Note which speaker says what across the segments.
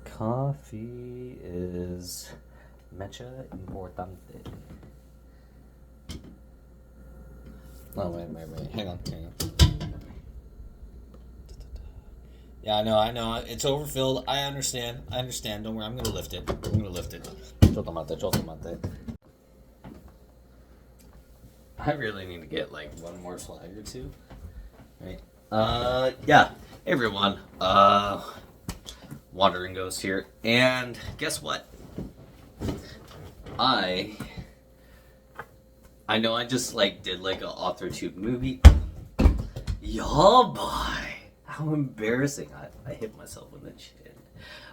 Speaker 1: Coffee is mecha importante. Oh, wait. Hang on. Yeah, I know. It's overfilled. I understand. Don't worry. I'm gonna lift it. Chotomate. I really need to get like one more flag or two. Right. Yeah. Hey everyone. WanderingGhost here. And guess what? I know I just like did like an author tube movie. Y'all boy. How embarrassing. I hit myself in the chin.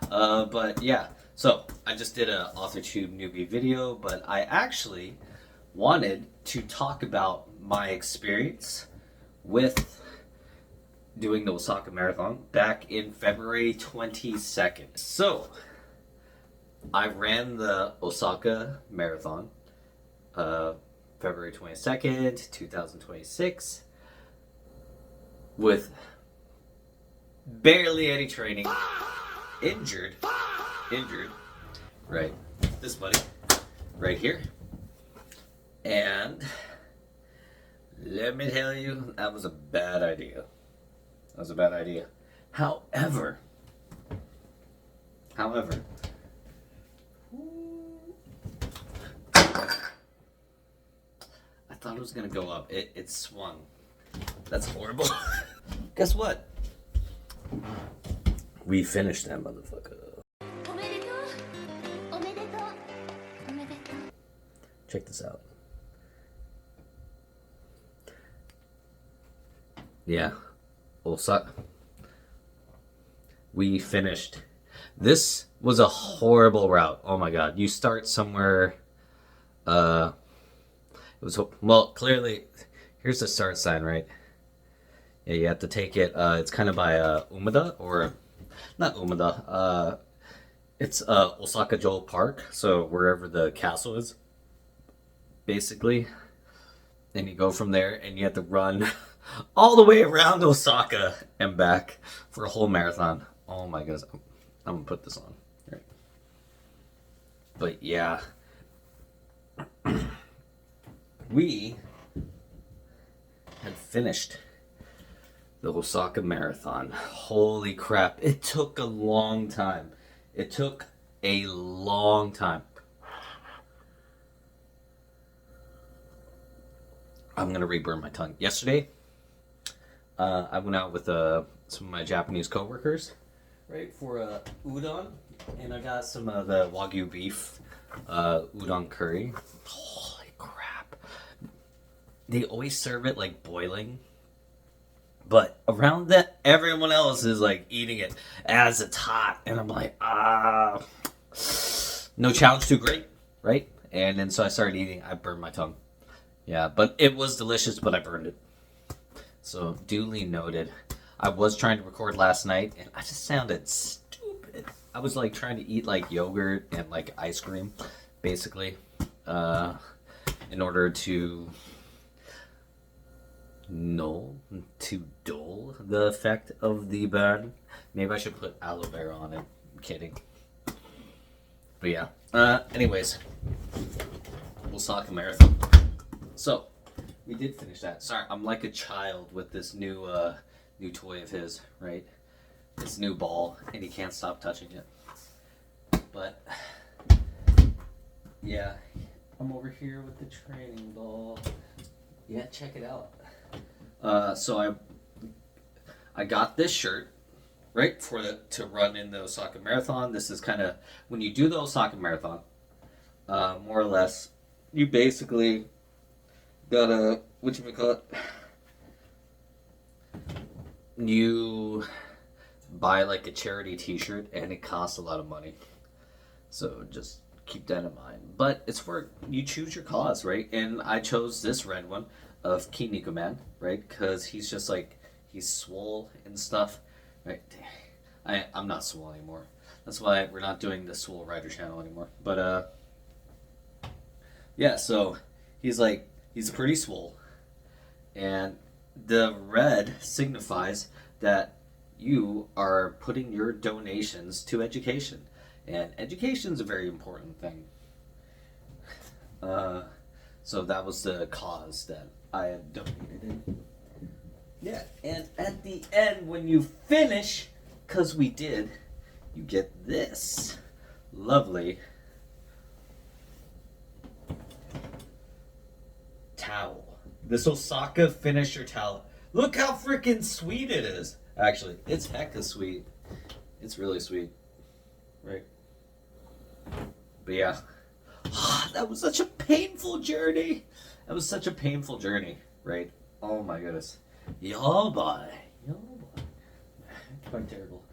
Speaker 1: But yeah. So I just did an author tube newbie video, but I actually wanted to talk about my experience with doing the Osaka Marathon back in February 22nd. So, I ran the Osaka Marathon February 22nd, 2026 with barely any training. Injured. Right. This buddy. Right here. And let me tell you, that was a bad idea. However, I thought it was gonna go up. It swung. That's horrible. Guess what? We finished that motherfucker. Check this out. Yeah. Osaka. We finished. This was a horrible route. Oh my god. You start somewhere it was well, clearly here's the start sign, right? Yeah, you have to take it it's kind of by Umeda, or not Umeda. It's Osaka Joel Park, so wherever the castle is basically. And you go from there and you have to run all the way around Osaka and back for a whole marathon. Oh my goodness. I'm gonna put this on. Right. But yeah. We had finished the Osaka Marathon. Holy crap. It took a long time. I'm gonna reburn my tongue. Yesterday, I went out with some of my Japanese coworkers, right, for udon, and I got some of the Wagyu beef udon curry. Holy crap! They always serve it like boiling, but around that, everyone else is like eating it as it's hot, and I'm like, no challenge too great, right? And then so I started eating. I burned my tongue. Yeah, but it was delicious, but I burned it. So, duly noted. I was trying to record last night, and I just sounded stupid. I was, like, trying to eat, like, yogurt and, like, ice cream, basically, in order to dull the effect of the burn. Maybe I should put aloe vera on it. I'm kidding. But, yeah. Anyways. Osaka Marathon. So, we did finish that. Sorry, I'm like a child with this new toy of his, right? This new ball, and he can't stop touching it. But, yeah, I'm over here with the training ball. Yeah, check it out. So I got this shirt, right, to run in the Osaka Marathon. This is kind of, when you do the Osaka Marathon, more or less, you basically got you buy like a charity t-shirt, and it costs a lot of money, so just keep that in mind. But it's for, you choose your cause, right? And I chose this red one of Kinniku Man, right? Because he's just like, he's swole and stuff, right? I'm not swole anymore. That's why we're not doing the Swole Rider channel anymore. But yeah, so he's pretty swole, and the red signifies that you are putting your donations to education. And education is a very important thing. So that was the cause that I had donated in. Yeah, and at the end, when you finish, because we did, you get this lovely towel. This Osaka finisher towel. Look how freaking sweet it is. Actually, it's hecka sweet. It's really sweet. Right? But yeah. That was such a painful journey. That was such a painful journey, right? Oh my goodness. Y'all boy. Quite terrible.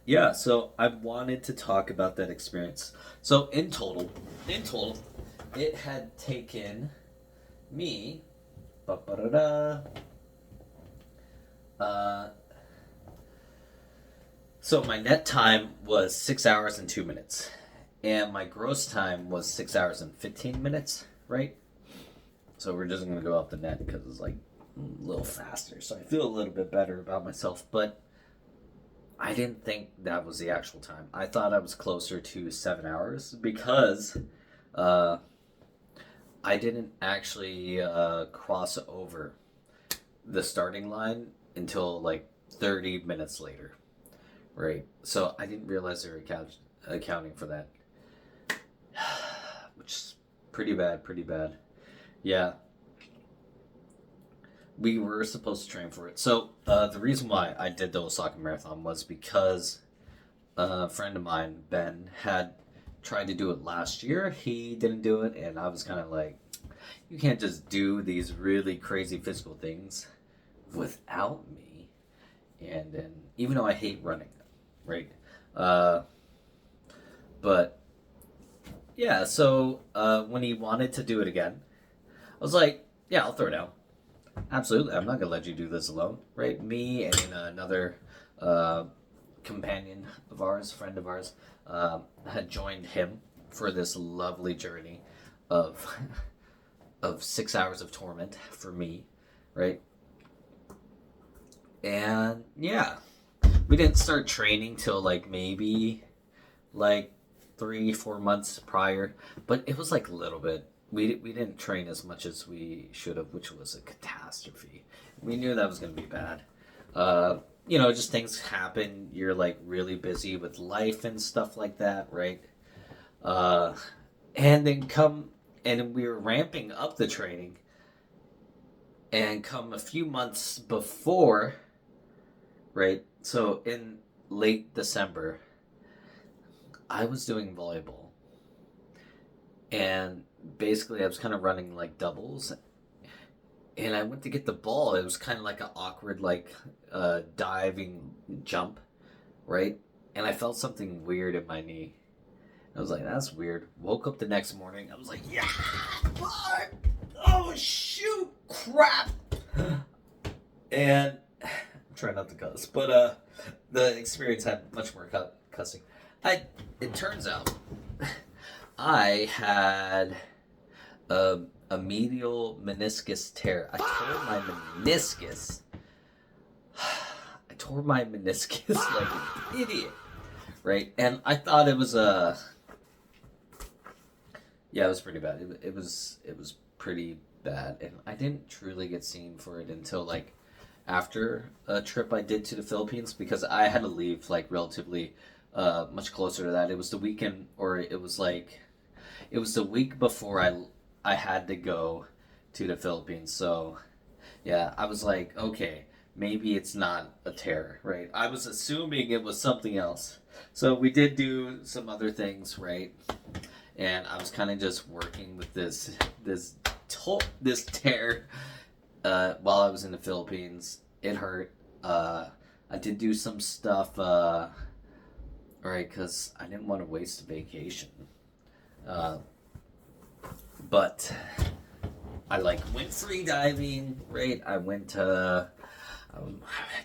Speaker 1: Yeah, so I wanted to talk about that experience. So in total, it had taken me so my net time was 6 hours and 2 minutes. And my gross time was 6 hours and 15 minutes, right? So we're just going to go off the net because it's like a little faster. So I feel a little bit better about myself. But I didn't think that was the actual time. I thought I was closer to 7 hours because I didn't actually cross over the starting line until like 30 minutes later, right? So I didn't realize they were accounting for that. Which is pretty bad. Yeah. We were supposed to train for it. So, the reason why I did the Osaka Marathon was because a friend of mine, Ben, had tried to do it last year. He didn't do it, and I was kind of like, you can't just do these really crazy physical things without me. And then, even though I hate running, right? But yeah, so when he wanted to do it again, I was like, yeah, I'll throw it out. Absolutely, I'm not going to let you do this alone, right? Me and another companion of ours, friend of ours, had joined him for this lovely journey of 6 hours of torment for me, right? And yeah, we didn't start training till like maybe like 3-4 months prior, but it was like a little bit. We didn't train as much as we should have, which was a catastrophe. We knew that was going to be bad. Just things happen. You're like really busy with life and stuff like that, right? And we were ramping up the training, and come a few months before, right? So in late December, I was doing volleyball, and basically I was kind of running like doubles, and I went to get the ball. It was kind of like an awkward like diving jump, right? And I felt something weird in my knee. I was like, that's weird. Woke up the next morning, I was like, yeah, fuck! Oh shoot, crap! And I'm trying not to cuss, but the experience had much more cussing. It turns out I had a medial meniscus tear. I tore my meniscus. Like an idiot, right? And I thought it was it was pretty bad. It was pretty bad, and I didn't truly get seen for it until like after a trip I did to the Philippines, because I had to leave like relatively much closer to that. It was the weekend, or it was the week before I had to go to the Philippines. So yeah, I was like, okay, maybe it's not a tear, right? I was assuming it was something else. So we did do some other things, right? And I was kind of just working with this tear while I was in the Philippines. It hurt. I did do some stuff, right, because I didn't want to waste a vacation. But I went free diving, right? I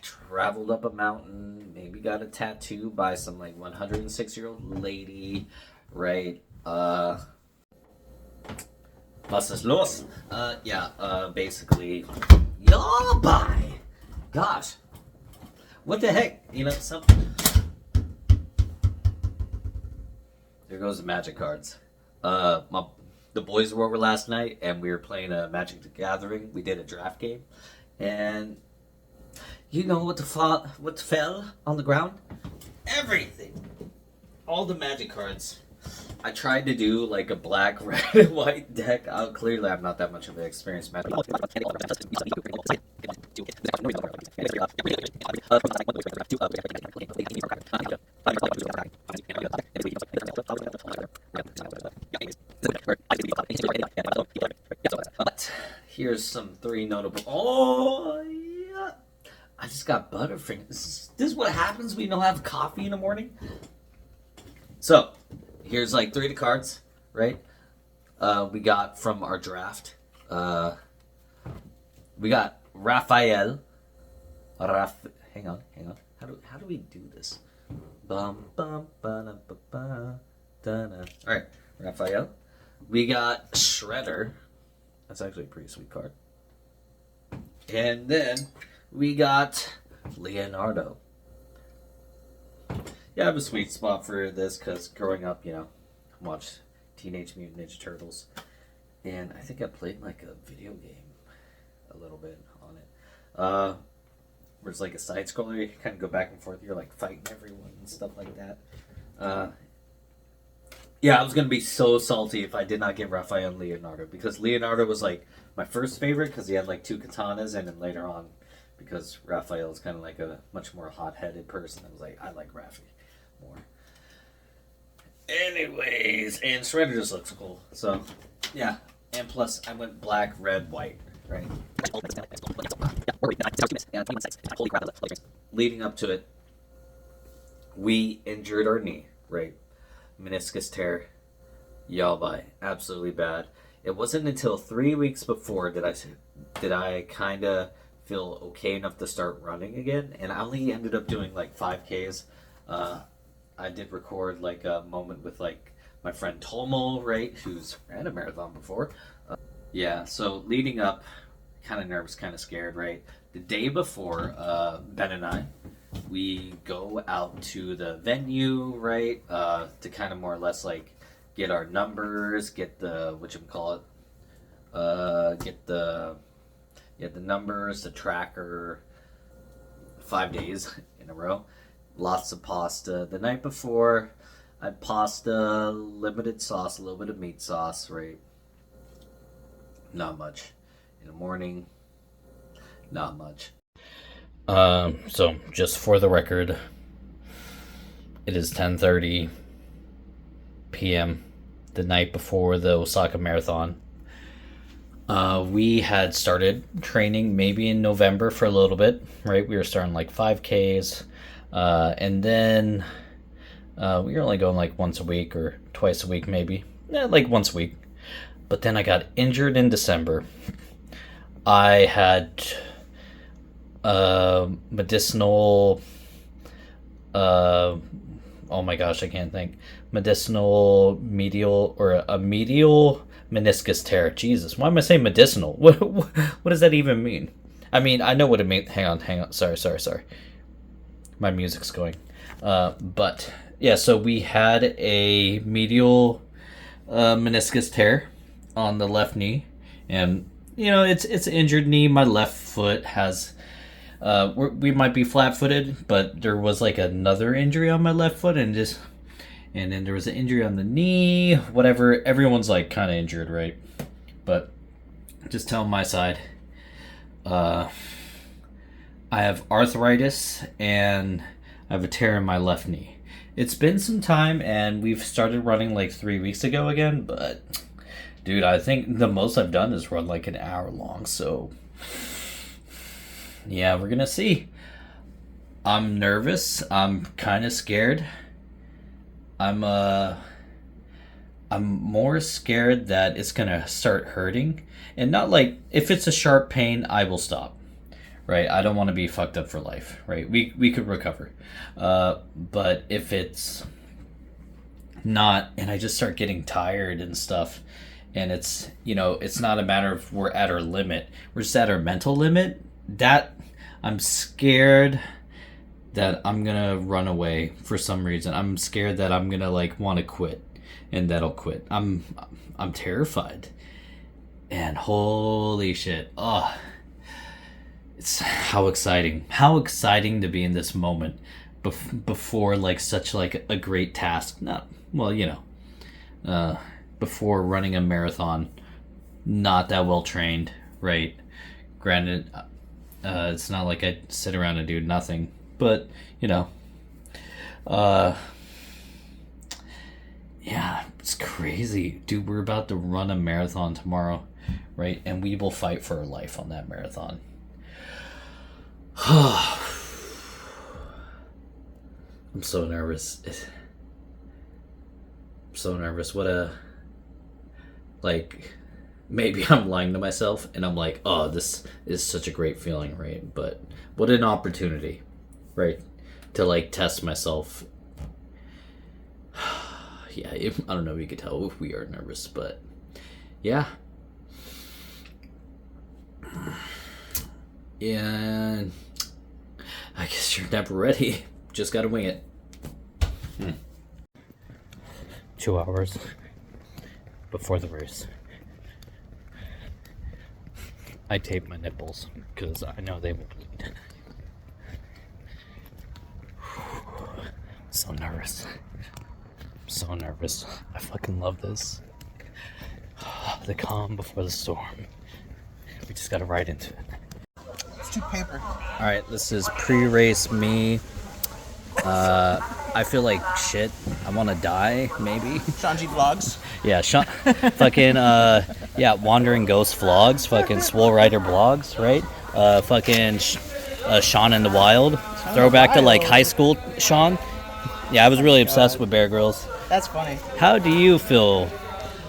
Speaker 1: traveled up a mountain, maybe got a tattoo by some 106-year-old lady, right? Was ist los? Basically, yeah, bye. gosh. What the heck? You know, there goes the Magic cards. The boys were over last night, and we were playing a Magic the Gathering. We did a draft game, and you know what fell on the ground? Everything. All the Magic cards. I tried to do like a black, red, and white deck. Clearly, I'm not that much of an experienced Magic. But here's some 3 notable. Oh yeah, I just got Butterfingers. This is what happens when you don't have coffee in the morning. So here's like 3 of the cards, right? We got from our draft. We got Raphael. Hang on. How do we do this? Bum bum ba ba ba da. All right, Raphael. We got Shredder. That's actually a pretty sweet card. And then we got Leonardo. Yeah, I have a sweet spot for this because growing up, I watched Teenage Mutant Ninja Turtles. And I think I played like a video game a little bit on it. Where it's like a side scroller, you kind of go back and forth, you're like fighting everyone and stuff like that. Yeah, I was going to be so salty if I did not get Raphael and Leonardo, because Leonardo was like my first favorite because he had like 2 katanas, and then later on, because Raphael is kind of like a much more hot-headed person, I was like, I like Rafi more. Anyways, and Shredder just looks cool, so yeah. And plus, I went black, red, white, right? Leading up to it, we injured our knee, right? Meniscus tear, yalbai, absolutely bad. It wasn't until 3 weeks before did I kind of feel okay enough to start running again, and I only ended up doing like 5Ks. I did record like a moment with like my friend Tomo, right, who's ran a marathon before. Yeah, so leading up, kind of nervous, kind of scared, right? The day before, Ben and I, we go out to the venue, right, to kind of more or less like get our numbers, get the the numbers, the tracker. 5 days in a row. Lots of pasta. The night before, I had pasta, limited sauce, a little bit of meat sauce, right? Not much. In the morning, not much. So just for the record, it is 10:30 p.m. the night before the Osaka Marathon. We had started training maybe in November for a little bit, right? We were starting like 5Ks, and then we were only going like once a week or twice a week maybe. Yeah, like once a week. But then I got injured in December. I had medicinal, oh my gosh, I can't think. Medicinal medial, or a medial meniscus tear. Jesus, why am I saying medicinal? What does that even mean? I mean, I know what it means. Hang on. Sorry. My music's going. But yeah, so we had a medial meniscus tear on the left knee, and it's an injured knee. My left foot has we might be flat-footed, but there was like another injury on my left foot, and then there was an injury on the knee. Whatever, everyone's like kind of injured, right? But just tell my side. I have arthritis and I have a tear in my left knee. It's been some time, and we've started running like 3 weeks ago again, but dude, I think the most I've done is run like an hour long, so yeah, we're gonna see. I'm nervous. I'm kind of scared. I'm more scared that it's gonna start hurting, and not like if it's a sharp pain, I will stop. Right? I don't want to be fucked up for life. Right? We could recover, but if it's not, and I just start getting tired and stuff, and it's not a matter of we're at our limit. We're just at our mental limit. That I'm scared that I'm gonna run away for some reason. I'm scared that I'm gonna like want to quit, and that'll quit. I'm terrified, and holy shit! Oh, it's how exciting to be in this moment before like such like a great task. Not well, before running a marathon, not that well trained, right? Granted, it's not like I sit around and do nothing, but yeah, it's crazy, dude. We're about to run a marathon tomorrow, right? And we will fight for our life on that marathon. I'm so nervous. I'm so nervous. Maybe I'm lying to myself and I'm like, oh, this is such a great feeling, right? But what an opportunity, right? To like test myself. Yeah, I don't know if you could tell if we are nervous, but yeah. Yeah, I guess you're never ready. Just gotta wing it. 2 hours before the race. I tape my nipples because I know they will bleed. So nervous. So nervous. I fucking love this. The calm before the storm. We just gotta ride into it.
Speaker 2: It's too paper.
Speaker 1: Alright, this is pre-race me. I feel like shit. I want to die, maybe.
Speaker 2: Sean G Vlogs.
Speaker 1: Yeah, fucking, WanderingGhost Vlogs, fucking Swole Rider Blogs, right? Sean in the Wild. Throwback to, like, high school Sean. Yeah, I was really obsessed with Bear Grylls.
Speaker 2: That's funny.
Speaker 1: How do you feel,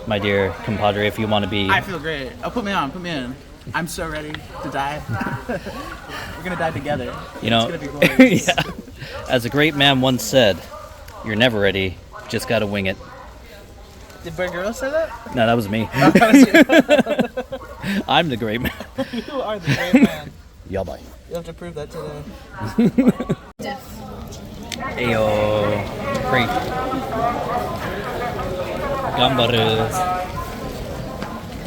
Speaker 1: my dear compadre, if you want to be...
Speaker 2: I feel great. Oh, put me in. I'm so ready to die. We're gonna die together. It's gonna be glorious.
Speaker 1: Yeah. As a great man once said, you're never ready, just gotta wing it.
Speaker 2: Did Bear Grylls say that?
Speaker 1: No, that was me. I'm the great man.
Speaker 2: You are the great man.
Speaker 1: Yeah, bye.
Speaker 2: You'll have to prove that today.
Speaker 1: Ayo. Great. Gambaru.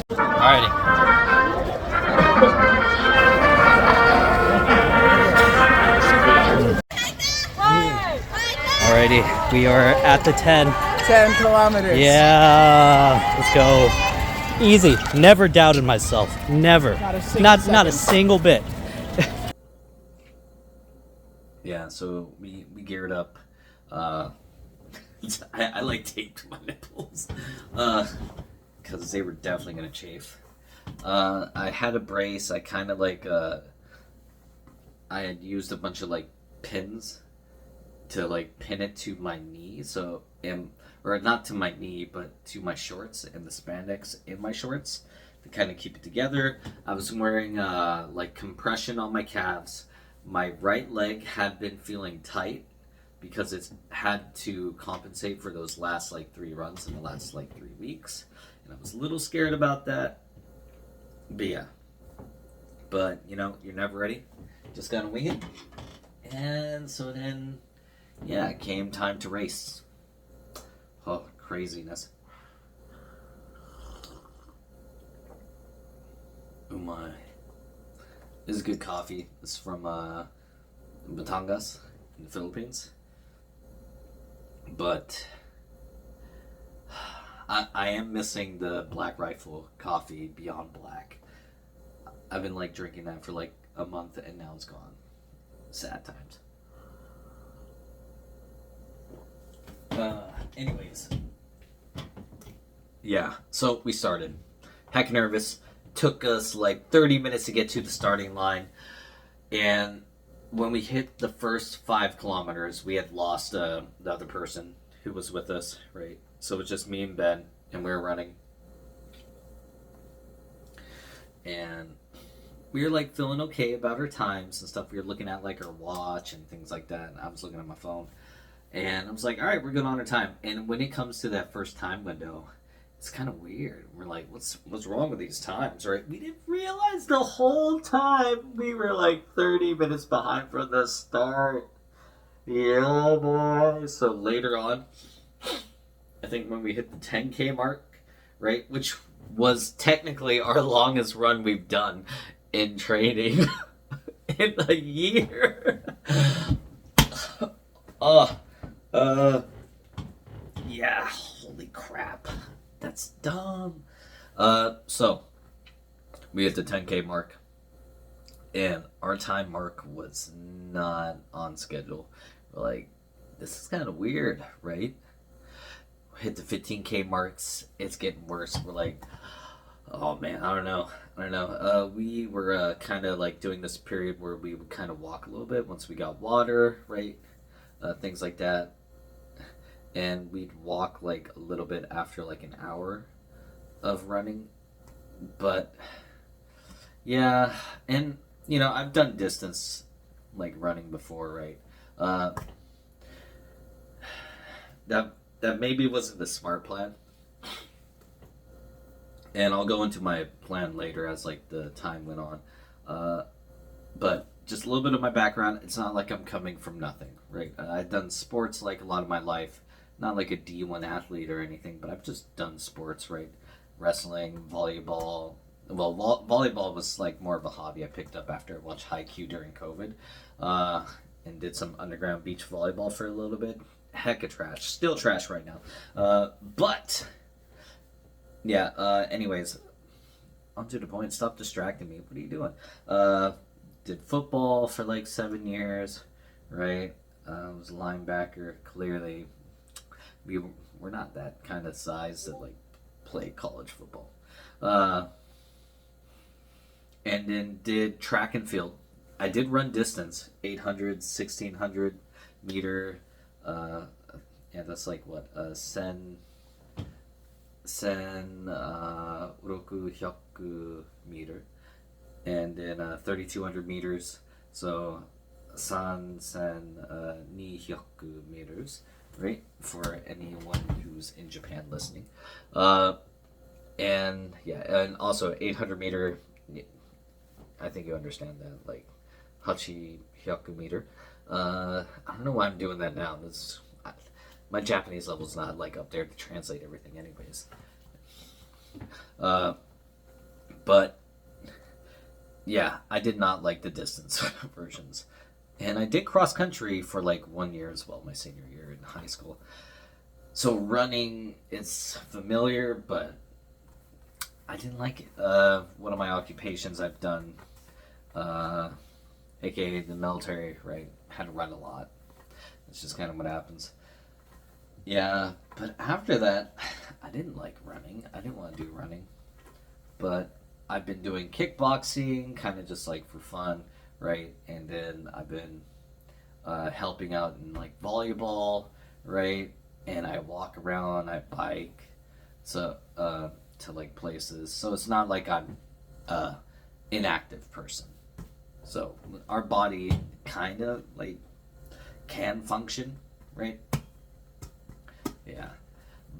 Speaker 1: Alrighty. Alrighty, we are at the 10.
Speaker 2: 10 kilometers.
Speaker 1: Yeah, let's go. Easy. Never doubted myself. Never. Not a single bit. Yeah, so we geared up. I like taped my nipples because they were definitely gonna chafe. I had a brace. I kind of like I had used a bunch of like pins to like pin it to my knee, or not to my knee, but to my shorts and the spandex in my shorts to kind of keep it together. I was wearing like compression on my calves. My right leg had been feeling tight because it's had to compensate for those last like 3 runs in the last like 3 weeks, and I was a little scared about that. But yeah, you're never ready. Just gotta wing it. And so then, yeah, it came time to race. Oh, craziness. Oh my. This is good coffee. This is from Batangas in the Philippines. But I am missing the Black Rifle coffee Beyond Black. I've been like drinking that for like a month and now it's gone. Sad times. Anyways. Yeah, so we started. Heck nervous. Took us like 30 minutes to get to the starting line. And when we hit the first 5 kilometers, we had lost the other person who was with us, right? So it was just me and Ben, and we were running. And we were like feeling okay about our times and stuff. We were looking at like our watch and things like that. And I was looking at my phone. And I was like, all right, we're good on our time. And when it comes to that first time window, it's kind of weird. We're like, what's wrong with these times, right? We didn't realize the whole time we were like 30 minutes behind from the start. Yeah, boy. So later on, I think when we hit the 10K mark, right, which was technically our longest run we've done in training in a year. uh, yeah, holy crap. That's dumb. So we hit the 10K mark, and our time mark was not on schedule. We're like, this is kind of weird, right? We hit the 15K marks. It's getting worse. We're like, oh man, I don't know. We were kind of like doing this period where we would kind of walk a little bit once we got water, right? Things like that. And we'd walk like a little bit after like an hour of running. But yeah, and I've done distance like running before, right? That maybe wasn't the smart plan. And I'll go into my plan later as like the time went on. But just a little bit of my background. It's not like I'm coming from nothing, right? I've done sports like a lot of my life. Not like a D1 athlete or anything, but I've just done sports, right? Wrestling, volleyball. Well, volleyball was like more of a hobby I picked up after I watched Haikyuu during COVID. And did some underground beach volleyball for a little bit. Heck of trash. Still trash right now. But, yeah, anyways, on to the point. Stop distracting me. What are you doing? Did football for like 7 years, right? Was a linebacker. Clearly, we're not that kind of size to like play college football. And then did track and field. I did run distance, 800, 1600 meter. Yeah, that's like what? Roku hyaku meter. And then 3200 meters. So, ni hyaku meters, right? For anyone who's in Japan listening. And yeah, and also 800 meter. I think you understand that, like Hachi hyaku meter. I don't know why I'm doing that now. My Japanese level's not like up there to translate everything, anyways. But yeah, I did not like the distance versions, and I did cross country for like 1 year as well, my senior year in high school. So running is familiar, but I didn't like it. One of my occupations I've done, aka the military, right? Had to run a lot. It's just kind of what happens. Yeah, but after that, I didn't like running. I didn't want to do running. But I've been doing kickboxing, kind of just like for fun, right? And then I've been helping out in like volleyball, right? And I walk around, I bike, so to like places. So it's not like I'm inactive person. So our body kind of like can function, right? Yeah.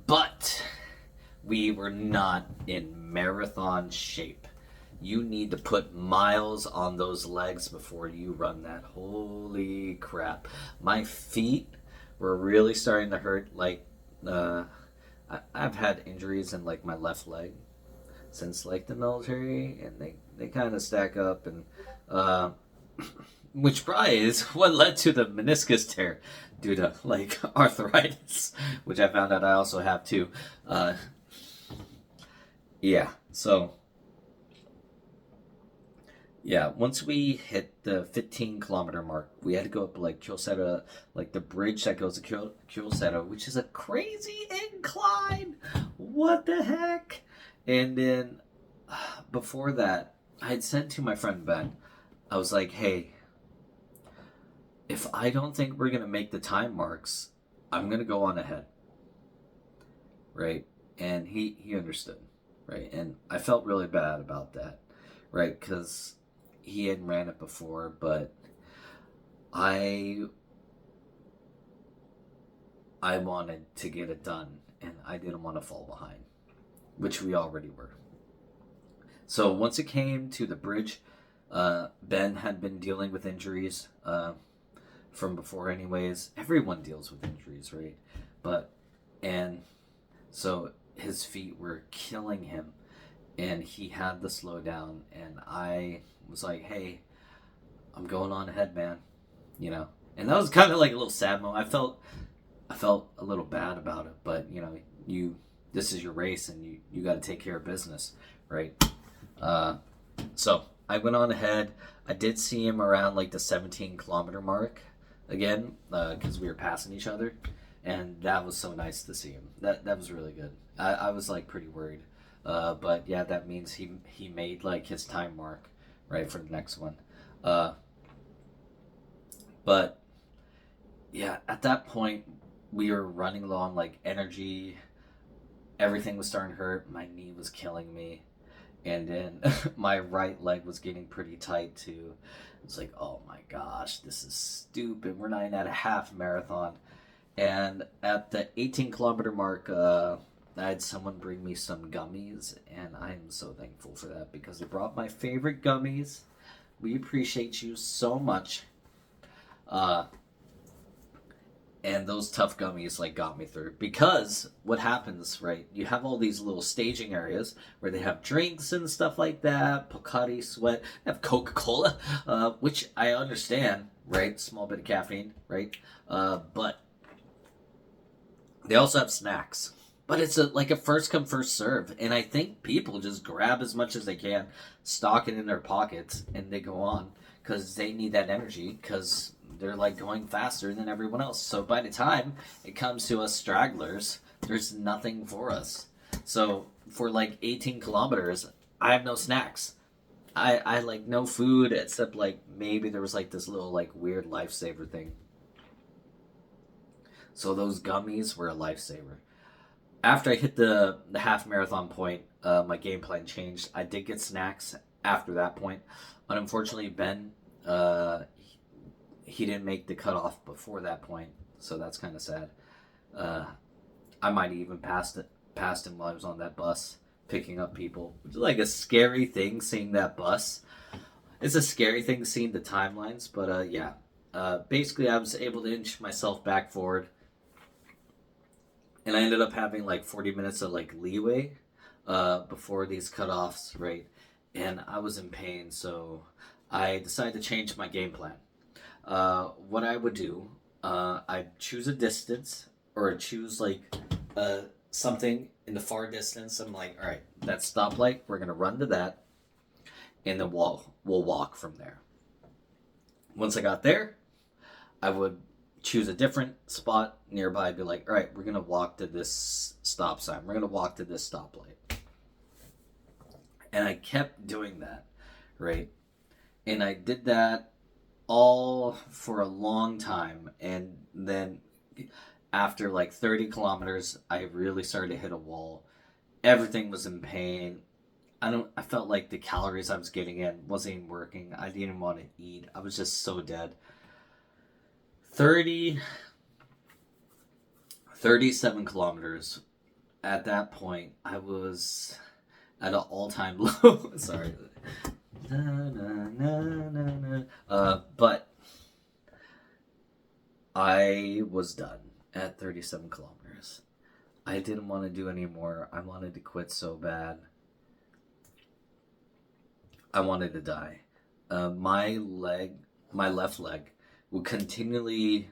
Speaker 1: But we were not in marathon shape. You need to put miles on those legs before you run that. Holy crap. My feet were really starting to hurt. Like, I've had injuries in like my left leg since like the military, and they kind of stack up, and which probably is what led to the meniscus tear due to like arthritis, which I found out I also have too. Yeah, so yeah, once we hit the 15-kilometer mark, we had to go up like Kyocera, like the bridge that goes to Kyocera, which is a crazy incline. What the heck? And then before that, I had sent to my friend Ben. I was like, hey, if I don't think we're going to make the time marks, I'm going to go on ahead. Right? And he understood. Right? And I felt really bad about that. Right? Because he hadn't ran it before, but I wanted to get it done, and I didn't want to fall behind. which we already were. So once it came to the bridge, Ben had been dealing with injuries from before, anyways. Everyone deals with injuries, right? And so his feet were killing him, and he had to slow down. And I was like, "Hey, I'm going on ahead, man," you know. And that was kind of like a little sad moment. I felt a little bad about it, but this is your race, and you got to take care of business, right? So I went on ahead. I did see him around like the 17-kilometer mark again, because we were passing each other, and that was so nice to see him. That was really good. I was like pretty worried, but yeah, that means he made like his time mark, right, for the next one. But yeah, at that point we were running low on like energy. Everything was starting to hurt. My knee was killing me. And then my right leg was getting pretty tight too. It's like, oh my gosh, this is stupid. We're not even at a half marathon. And at the 18-kilometer mark, I had someone bring me some gummies, and I'm so thankful for that because they brought my favorite gummies. We appreciate you so much. And those tough gummies like got me through, because what happens, right, you have all these little staging areas where they have drinks and stuff like that, Pocari Sweat, they have Coca-Cola, which I understand, right, small bit of caffeine, right, but they also have snacks, but it's like a first come first serve, and I think people just grab as much as they can, stock it in their pockets, and they go on because they need that energy, because they're like going faster than everyone else. So by the time it comes to us stragglers, there's nothing for us. So for like 18 kilometers, I have no snacks. I like no food except like maybe there was like this little like weird lifesaver thing. So those gummies were a lifesaver. After I hit the half marathon point, my game plan changed. I did get snacks after that point. But unfortunately, Ben, he didn't make the cutoff before that point, so that's kind of sad. I might have even passed him while I was on that bus picking up people, which is like a scary thing seeing that bus. It's a scary thing seeing the timelines, but yeah. Basically, I was able to inch myself back forward, and I ended up having like 40 minutes of like leeway before these cutoffs, right? And I was in pain, so I decided to change my game plan. What I would do, I'd choose a distance, or I'd choose like something in the far distance. I'm like, all right, that stoplight, we're gonna run to that, and then we'll walk from there. Once I got there, I would choose a different spot nearby. I'd be like, all right, we're gonna walk to this stop sign. We're gonna walk to this stoplight, and I kept doing that, right? And I did that all for a long time, and then after like 30 kilometers I really started to hit a wall. Everything was in pain. I felt like the calories I was getting in wasn't even working. I didn't want to eat. I was just so dead. 37 kilometers. At that point I was at an all-time low. Sorry. But I was done at 37 kilometers. I didn't want to do anymore. I wanted to quit so bad. I wanted to die. My left leg would continually,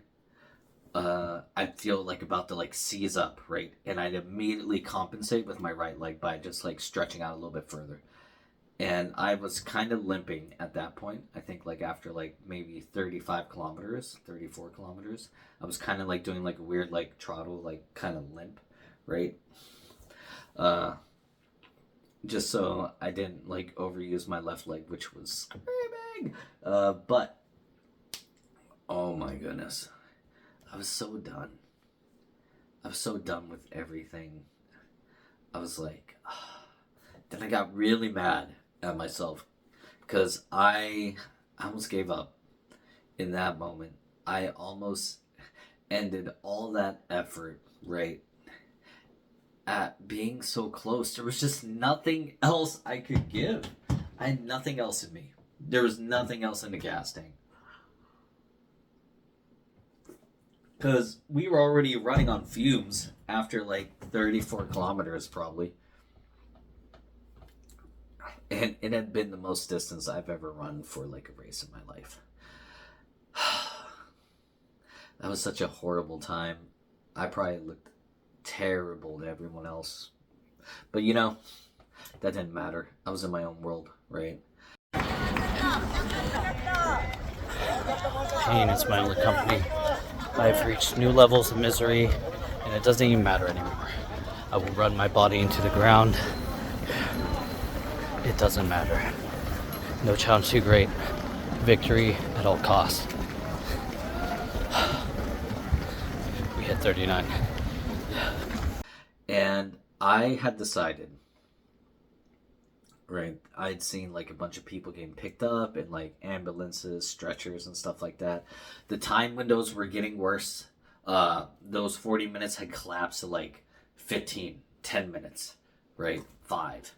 Speaker 1: I'd feel like about to like seize up, right? And I'd immediately compensate with my right leg by just like stretching out a little bit further. And I was kind of limping at that point. I think like after like maybe 35 kilometers, 34 kilometers, I was kind of like doing like a weird like trottle, like kind of limp, right? Just so I didn't like overuse my left leg, which was screaming. But oh my goodness, I was so done. I was so done with everything. I was like, then I got really mad at myself because I almost gave up in that moment. I almost ended all that effort, right? at being so close. There was just nothing else I could give. I had nothing else in me. There was nothing else in the gas tank. Because we were already running on fumes after like 34 kilometers probably. And it had been the most distance I've ever run for like a race in my life. That was such a horrible time. I probably looked terrible to everyone else. But you know, that didn't matter. I was in my own world, right? Pain is my only company. I've reached new levels of misery, and it doesn't even matter anymore. I will run my body into the ground. It doesn't matter. No challenge too great. Victory at all costs. We hit 39. And I had decided, right, I'd seen like a bunch of people getting picked up in like ambulances, stretchers and stuff like that. The time windows were getting worse. Those 40 minutes had collapsed to like 15, 10 minutes, right? 5.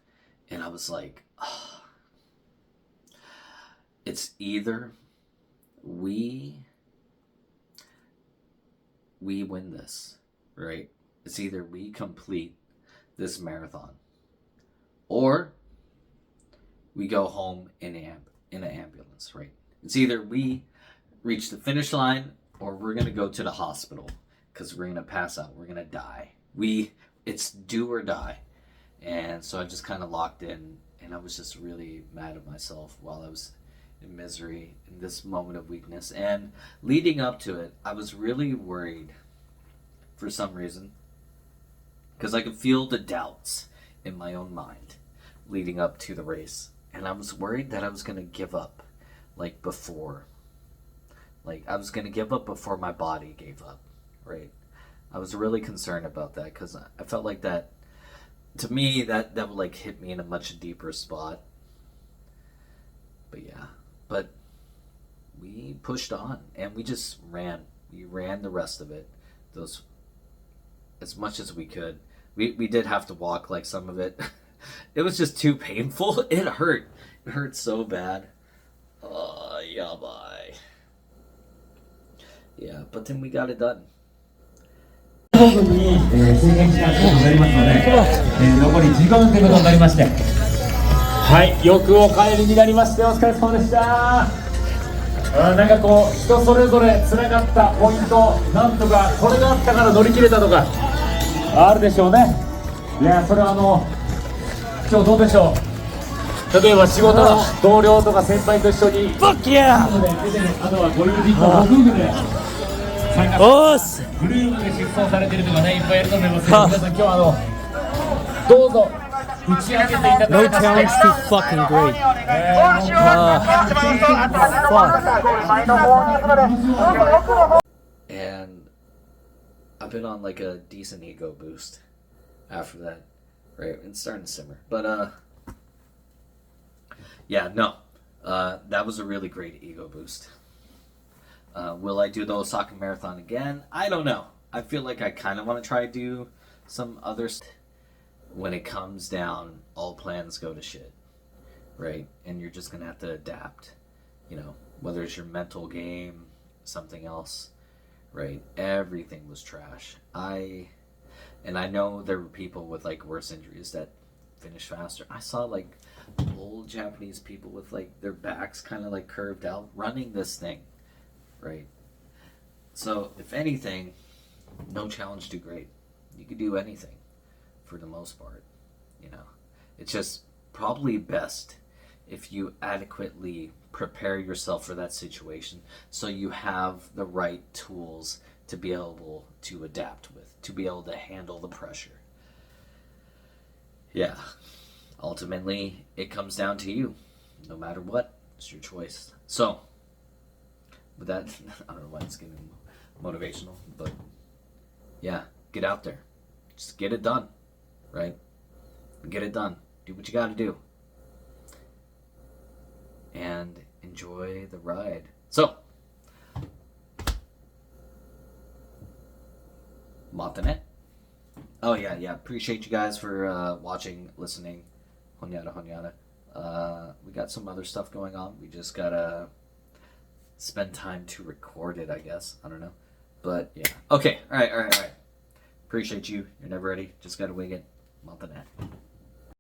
Speaker 1: And I was like, oh, it's either we win this, right? It's either we complete this marathon or we go home in an ambulance, right? It's either we reach the finish line or we're going to go to the hospital because we're going to pass out. We're going to die. It's do or die. And so I just kind of locked in, and I was just really mad at myself while I was in misery in this moment of weakness. And leading up to it, I was really worried for some reason because I could feel the doubts in my own mind leading up to the race. And I was worried that I was going to give up like before. Like I was going to give up before my body gave up, right? I was really concerned about that because I felt like that, to me, that would like hit me in a much deeper spot. But yeah, but we pushed on and we just ran. We ran the rest of it, those as much as we could. We did have to walk like some of it. It was just too painful. It hurt. It hurt so bad. Oh, yeah, bye. Yeah, but then we got it done.
Speaker 3: 5分に制限時間となりますので、残り15分ということになりまして、はい、よくお帰りになりましてお疲れ様でした。なんかこう人それぞれつながったポイント、なんとかこれがあったから乗り切れたとかあるでしょうね。いや、それは今日どうでしょう。例えば仕事の同僚とか先輩と一緒に出てる、あとはご友人とご夫婦で参加グループで出走されているとかね、いっぱいいると思いますけど、皆さん今日はどうぞ打ち上げていただきまして
Speaker 4: No challenge too fucking great.
Speaker 1: And I've been on like a decent ego boost after that, right? It's starting to simmer, but yeah, no, that was a really great ego boost. Will I do the Osaka Marathon again? I don't know. I feel like I kind of want to try to do some other when it comes down, all plans go to shit, right? And you're just gonna have to adapt, you know, whether it's your mental game, something else, right? Everything was trash. I know there were people with like worse injuries that finished faster. I saw like old Japanese people with like their backs kind of like curved out running this thing, right? So if anything, no challenge too great. You could do anything for the most part, you know. It's just probably best if you adequately prepare yourself for that situation so you have the right tools to be able to adapt with, to be able to handle the pressure. Yeah, ultimately it comes down to you. No matter what, it's your choice. So with that, I don't know why it's getting motivational, but yeah, get out there, just get it done, right? Get it done. Do what you got to do and enjoy the ride. So Matane. Oh yeah, yeah. Appreciate you guys for watching, listening. Honyada, honyada. We got some other stuff going on. We just gotta spend time to record it, I guess. I don't know. But yeah. Okay. All right. Appreciate you. You're never ready. Just gotta wing it. Month and a half.